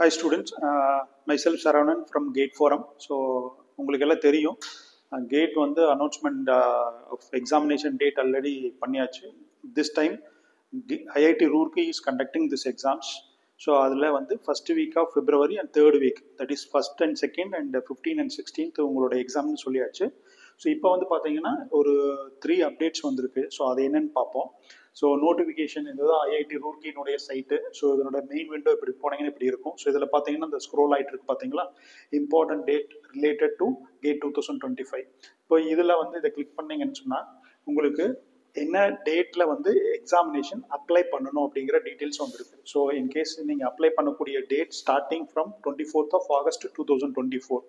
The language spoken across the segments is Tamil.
Hi students, myself Saravanan from GATE Forum. So உங்களுக்கு எல்லாம் தெரியும் GATE வந்து announcement of examination date already பண்ணியாச்சு. This time IIT Roorkee is conducting this exams. So அதில் வந்து first week of February and third week, that is first and second and 15 and 16th உங்களோட எக்ஸாம்னு சொல்லியாச்சு. ஸோ இப்போ வந்து பார்த்தீங்கன்னா ஒரு 3 அப்டேட்ஸ் வந்திருக்கு. ஸோ அது என்னன்னு பார்ப்போம். ஸோ நோட்டிஃபிகேஷன் இதுதான் ஐஐடி ரூர்க்கினுடைய சைட்டு. ஸோ இதனோட மெயின் விண்டோ இப்படி போனீங்கன்னா இப்படி இருக்கும். ஸோ இதில் பார்த்தீங்கன்னா இந்த ஸ்க்ரோல் ஆகிட்டு இருக்கு பார்த்தீங்களா, important date related to GATE 2025. இப்போ இதில் வந்து இதை கிளிக் பண்ணீங்கன்னு சொன்னால் உங்களுக்கு என்ன டேட்டில் வந்து எக்ஸாமினேஷன் அப்ளை பண்ணணும் அப்படிங்கிற டீட்டெயில்ஸ் வந்துருக்கு. ஸோ இன்கேஸ் நீங்கள் அப்ளை பண்ணக்கூடிய date starting from 24th of August 2024.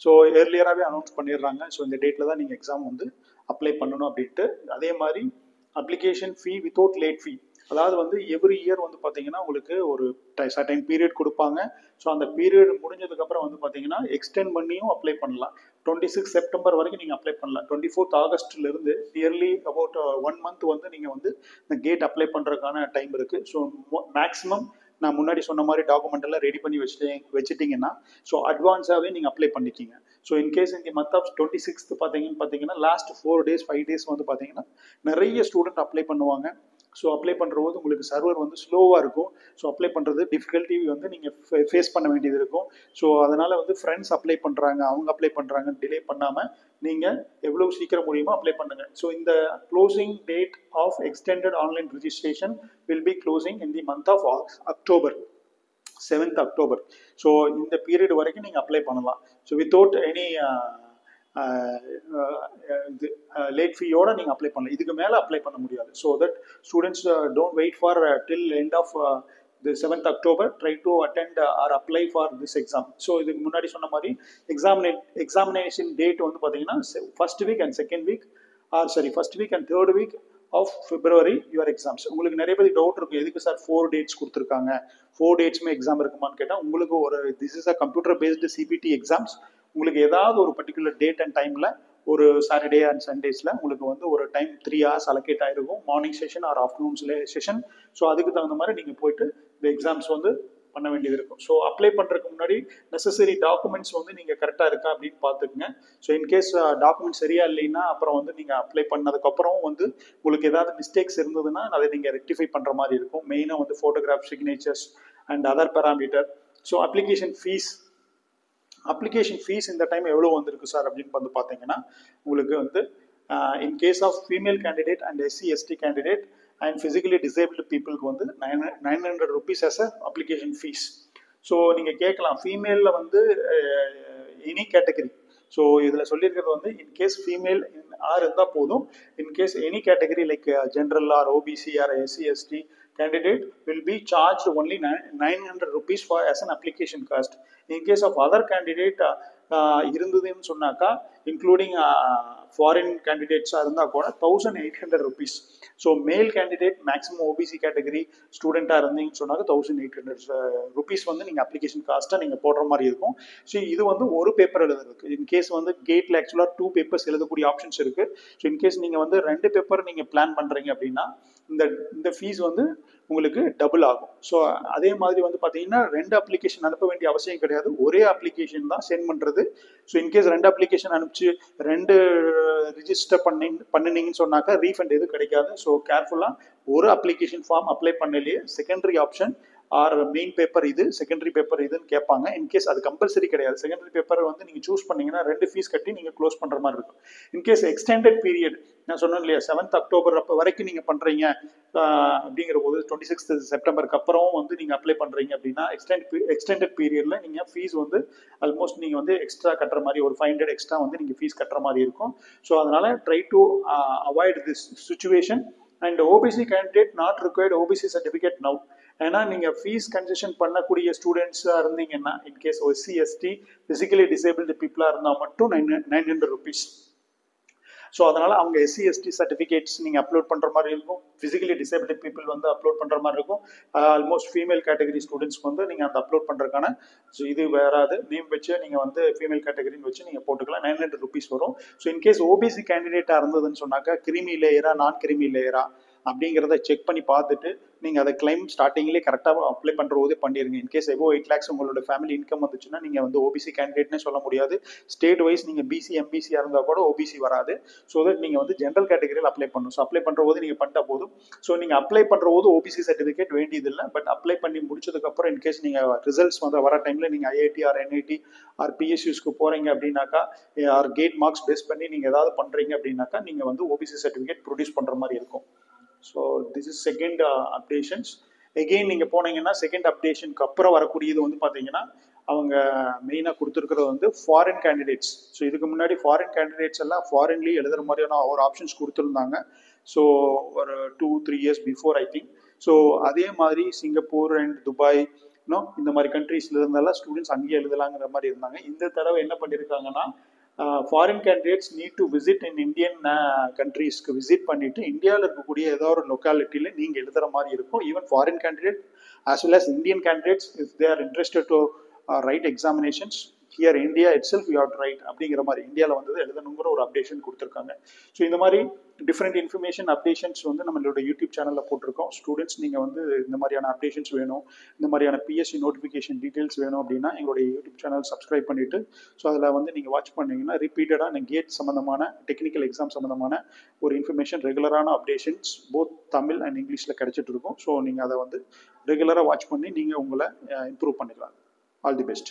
So ஏர்லியராகவே அனௌன்ஸ் பண்ணிடுறாங்க. ஸோ இந்த டேட்டில் தான் நீங்கள் எக்ஸாம் வந்து அப்ளை பண்ணணும் அப்படின்ட்டு. அதே மாதிரி அப்ளிகேஷன் ஃபீ வித்தவுட் லேட் ஃபீ, அதாவது வந்து எவ்ரி இயர் வந்து பார்த்தீங்கன்னா உங்களுக்கு ஒரு சர்டைன் பீரியட் கொடுப்பாங்க. ஸோ அந்த பீரியட் முடிஞ்சதுக்கப்புறம் வந்து பார்த்தீங்கன்னா எக்ஸ்டெண்ட் பண்ணியும் அப்ளை பண்ணலாம். 26 செப்டம்பர் வரைக்கும் நீங்கள் அப்ளை பண்ணலாம். 24th ஆகஸ்ட்லேருந்து நியர்லி அபவுட் 1 month வந்து நீங்கள் வந்து இந்த கேட் அப்ளை பண்ணுறதுக்கான டைம் இருக்குது. ஸோ மேக்ஸிமம் நான் முன்னாடி சொன்ன மாதிரி டாக்குமெண்ட் எல்லாம் ரெடி பண்ணி வச்சுட்டிங்கன்னா ஸோ அட்வான்ஸாகவே நீங்கள் அப்ளை பண்ணிக்கிங்க. ஸோ இன்கேஸ் இந்த மந்த் ஆஃப் 26th பார்த்தீங்கன்னா லாஸ்ட் 4 days 5 days வந்து பார்த்தீங்கன்னா நிறைய ஸ்டூடெண்ட் அப்ளை பண்ணுவாங்க. ஸோ அப்ளை பண்ணுற போது உங்களுக்கு சர்வர் வந்து ஸ்லோவாக இருக்கும். ஸோ அப்ளை பண்ணுறது டிஃபிகல்ட்டி வந்து நீங்கள் ஃபேஸ் பண்ண வேண்டியது இருக்கும். ஸோ அதனால் வந்து ஃப்ரெண்ட்ஸ் அப்ளை பண்ணுறாங்க, அவங்க அப்ளை பண்ணுறாங்கன்னு டிலே பண்ணாமல் நீங்கள் எவ்வளோ சீக்கிரம் முடியுமோ அப்ளை பண்ணுங்கள். ஸோ இந்த closing date of extended online registration will be closing in the month of October, 7th October. So இந்த பீரியட் வரைக்கும் நீங்கள் அப்ளை பண்ணலாம். ஸோ வித்தவுட் எனி இது லேட் ஃபீயோட நீங்கள் அப்ளை பண்ணலாம். இதுக்கு மேலே அப்ளை பண்ண முடியாது. So that students don't wait for till end of the 7th October, try to attend or apply for this exam. So இதுக்கு முன்னாடி சொன்ன மாதிரி எக்ஸாமினேஷன் டேட் வந்து பார்த்தீங்கன்னா first week and second week first week and third week of February your exams. உங்களுக்கு நிறைய பேர் டவுட் இருக்கும், எதுக்கு சார் 4 dates கொடுத்துருக்காங்க, 4 datesமே எக்ஸாம் இருக்குமான்னு கேட்டால், உங்களுக்கு ஒரு this is a computer based CBT exams. உங்களுக்கு ஏதாவது ஒரு பர்டிகுலர் டேட் அண்ட் டைமில் ஒரு சாட்டர்டே அண்ட் சண்டேஸில் உங்களுக்கு வந்து ஒரு டைம் 3 hours அலோகேட் ஆகிருக்கும், மார்னிங் செஷன் ஆர் ஆஃப்டர்நூன்ஸ்ல செஷன். ஸோ அதுக்கு தகுந்த மாதிரி நீங்கள் போயிட்டு இந்த எக்ஸாம்ஸ் வந்து பண்ண வேண்டியது இருக்கும். ஸோ அப்ளை பண்ணுறதுக்கு முன்னாடி நெசசரி டாக்குமெண்ட்ஸ் வந்து நீங்கள் கரெக்டாக இருக்கா அப்படின்னு பார்த்துக்குங்க. ஸோ இன்கேஸ் டாக்குமெண்ட்ஸ் சரியா இல்லைன்னா அப்புறம் வந்து நீங்கள் அப்ளை பண்ணதுக்கப்புறம் வந்து உங்களுக்கு ஏதாவது மிஸ்டேக்ஸ் இருந்ததுன்னா அதை நீங்கள் ரெக்டிஃபை பண்ணுற மாதிரி இருக்கும். மெயினாக வந்து photograph, signatures and other parameter. So application fees இந்த டைம் எவ்வளோ வந்திருக்கு சார் அப்படின்னு வந்து பார்த்தீங்கன்னா, உங்களுக்கு வந்து in case of female candidate and SC/ST candidate and physically disabled பீப்புளுக்கு வந்து 900 rupees as a application fees. So நீங்கள் கேட்கலாம், ஃபீமேலில் வந்து எனி கேட்டகரி. ஸோ இதில் சொல்லியிருக்கிறது வந்து இன்கேஸ் ஃபீமேல் ஆர் இருந்தால் போதும். In case any category like general or OBC or SC/ST candidate will be charged only 900 rupees for as an application cost. In case of other candidate இருந்ததுன்னு சொன்னாக்கா, இன்க்ளூடிங் ஃபாரின் கேண்டிடேட்ஸாக இருந்தால் கூட 1800 rupees. So male candidate maximum OBC category ஸ்டூடெண்ட்டாக இருந்தீங்கன்னு சொன்னாக்க 1800 rupees வந்து நீங்கள் அப்ளிகேஷன் காஸ்ட்டாக நீங்கள் போடுற மாதிரி இருக்கும். ஸோ இது வந்து ஒரு பேப்பர் எழுதுறதுக்கு. இன்கேஸ் வந்து கேட்டில் ஆக்சுவலாக 2 papers எழுதக்கூடிய ஆப்ஷன்ஸ் இருக்குது. ஸோ இன்கேஸ் நீங்கள் வந்து 2 பேப்பர் நீங்கள் பிளான் பண்ணுறீங்க அப்படின்னா இந்த ஃபீஸ் வந்து உங்களுக்கு டபுள் ஆகும். ஸோ அதே மாதிரி வந்து பார்த்தீங்கன்னா 2 அப்ளிகேஷன் அனுப்ப வேண்டிய அவசியம் கிடையாது, ஒரே அப்ளிகேஷன் தான் சென்ட் பண்ணுறது. ஸோ இன்கேஸ் 2 அப்ளிகேஷன் அனுப்பிச்சு 2 ரிஜிஸ்டர் பண்ணினீங்கன்னு சொன்னாக்கா ரீஃபண்ட் எதுவும் கிடைக்காது. ஸோ கேர்ஃபுல்லாக ஒரு அப்ளிகேஷன் ஃபார்ம் அப்ளை பண்ணலையே secondary option or main paper இது, செகண்டரி பேப்பர் இதுன்னு கேட்பாங்க. இன்கேஸ் அது கம்பல்சரி கிடையாது. செகண்டரி பேப்பர் வந்து நீங்கள் சூஸ் பண்ணீங்கன்னா 2 ஃபீஸ் கட்டி நீங்கள் க்ளோஸ் பண்ணுற மாதிரி இருக்கும். இன்கேஸ் எக்ஸ்டெண்டட் பீரியட், நான் சொன்னேன் இல்லையா 7th October அப்போ வரைக்கும் நீங்கள் பண்ணுறீங்க அப்படிங்கிற போது 26th செப்டம்பருக்கு அப்புறம் வந்து நீங்கள் அப்ளை பண்ணுறீங்க அப்படின்னா எக்ஸ்டெண்டட் பீரியடில் நீங்கள் ஃபீஸ் வந்து ஆல்மோஸ்ட் நீங்கள் வந்து எக்ஸ்ட்ரா கட்டுற மாதிரி ஒரு 500 எக்ஸ்ட்ரா வந்து நீங்கள் ஃபீஸ் கட்டுற மாதிரி இருக்கும். ஸோ அதனால் try to avoid this situation. And OBC candidate not required OBC certificate now. ஏன்னா நீங்கள் ஃபீஸ் கன்செஷன் பண்ணக்கூடிய ஸ்டூடெண்ட்ஸாக இருந்தீங்கன்னா, இன்கேஸ் SC/ST ஃபிசிக்கலி டிசேபிள்டு பீப்புளாக இருந்தால் மட்டும் 900 rupees. ஸோ அதனால் அவங்க SC/ST சர்டிஃபிகேட்ஸ் நீங்கள் அப்லோட் பண்ணுற மாதிரி இருக்கும், ஃபிசிக்கலி டிசேபிள்டு பீப்புள் வந்து அப்லோட் பண்ணுற மாதிரி இருக்கும். ஆல்மோஸ்ட் ஃபீமேல் கேட்டகரி ஸ்டூடெண்ட்ஸ்க்கு வந்து நீங்கள் அந்த அப்லோட் பண்ணுறதுக்கான ஸோ இது வேறாது நேம் வச்சு நீங்கள் வந்து ஃபீமேல் கேட்டகரின்னு வச்சு நீங்கள் போட்டுக்கலாம். 900 rupees வரும். ஸோ இன்கேஸ் OBC கேண்டிடேட்டாக இருந்ததுன்னு சொன்னாக்கா கிரிமி லேயரா நான் கிரிமி லேயரா அப்படிங்கிறத செக் பண்ணி பார்த்துட்டு நீங்கள் அதை கிளைம் ஸ்டார்டிங்லேயே கரெக்டாக அப்ளை பண்ணுற போதே பண்ணிடுங்க. இன்கேஸ் எபோ 8 lakhs உங்களோட ஃபேமிலி இன்கம் வந்துச்சுன்னா நீங்கள் வந்து ஓபிசி கேண்டிடேட்னே சொல்ல முடியாது. ஸ்டேட் வைஸ் நீங்கள் பிசி எம்பிசியாக இருந்தால் கூட ஓபிசி வராது. ஸோ தட் நீங்கள் வந்து ஜென்ரல் கேட்டகரியில் அப்ளை பண்ணணும். ஸோ அப்ளை பண்ணுற போது நீங்கள் பண்ணிட்ட போதும். ஸோ நீங்கள் அப்ளை பண்ணுற போது ஓபிசி சர்டிஃபிகேட் வேண்டியதில்லை. பட் அப்ளை பண்ணி முடிச்சதுக்கப்புறம் இன்கேஸ் நீங்கள் ரிசல்ட்ஸ் வந்து வர டைமில் நீங்கள் ஐஐடி ஆர் என்ஐடி ஆர் பிஎஸ்யூஸ்க்கு போகிறீங்க அப்படின்னாக்கா, ஆர் கேட் மார்க்ஸ் பேஸ் பண்ணி நீங்கள் ஏதாவது பண்ணுறீங்க அப்படின்னாக்கா நீங்கள் வந்து ஓபிசி சர்டிஃபிகேட் ப்ரொடியூஸ் பண்ணுற மாதிரி இருக்கும். So this is second updations. Again நீங்கள் போனீங்கன்னா செகண்ட் அப்டேஷனுக்கு அப்புறம் வரக்கூடியது வந்து பார்த்தீங்கன்னா அவங்க மெயினாக கொடுத்துருக்கிறது வந்து ஃபாரின் கேண்டிடேட்ஸ். ஸோ இதுக்கு முன்னாடி ஃபாரின் கேண்டிடேட்ஸ் எல்லாம் ஃபாரின்லேயே எழுதுகிற மாதிரியான ஒரு ஆப்ஷன்ஸ் கொடுத்துருந்தாங்க. ஸோ ஒரு 2-3 years before I think. So அதே மாதிரி சிங்கப்பூர் அண்ட் துபாய் இந்த மாதிரி கண்ட்ரீஸ்ல இருந்தாலும் ஸ்டூடெண்ட்ஸ் அங்கேயே எழுதலாங்கிற மாதிரி இருந்தாங்க. இந்த தடவை என்ன பண்ணியிருக்காங்கன்னா, foreign candidates need to visit in Indian கண்ட்ரீஸ்க்கு விசிட் பண்ணிட்டு இந்தியாவில் இருக்கக்கூடிய ஏதோ ஒரு லொக்காலிட்டியில் நீங்கள் எழுதுகிற மாதிரி இருக்கும். Even foreign candidate as well as Indian candidates, if they are interested to write examinations here India itself, you have to write அப்படிங்கிற மாதிரி இந்தியாவில் வந்து எழுதணுங்கிற ஒரு அப்டேஷன் கொடுத்துருக்காங்க. ஸோ இந்த மாதிரி டிஃப்ரெண்ட் இன்ஃபர்மேஷன் அப்டேஷன்ஸ் வந்து நம்மளோட யூடியூப் சேனலில் போட்டிருக்கோம். ஸ்டூடெண்ட்ஸ் நீங்கள் வந்து இந்த மாதிரியான அப்டேஷன்ஸ் வேணும், இந்த மாதிரியான பிஎஸ்சி நோட்டிஃபிகேஷன் டீட்டெயில்ஸ் வேணும் அப்படின்னா எங்களுடைய யூடியூப் சேனல் சப்ஸ்கிரைப் பண்ணிவிட்டு ஸோ அதில் வந்து நீங்கள் வாட்ச் பண்ணிங்கன்னா ரிப்பீட்டடாக கேட் சம்மந்தமான டெக்னிக்கல் எக்ஸாம் சம்மந்தமான ஒரு இன்ஃபர்மேஷன் ரெகுலரான அப்டேஷன்ஸ் போத் தமிழ் அண்ட் இங்கிலீஷில் கிடைச்சிட்டு இருக்கும். ஸோ நீங்கள் அதை வந்து ரெகுலராக வாட்ச் பண்ணி நீங்கள் உங்களை இம்ப்ரூவ் பண்ணிக்கலாம். All the best.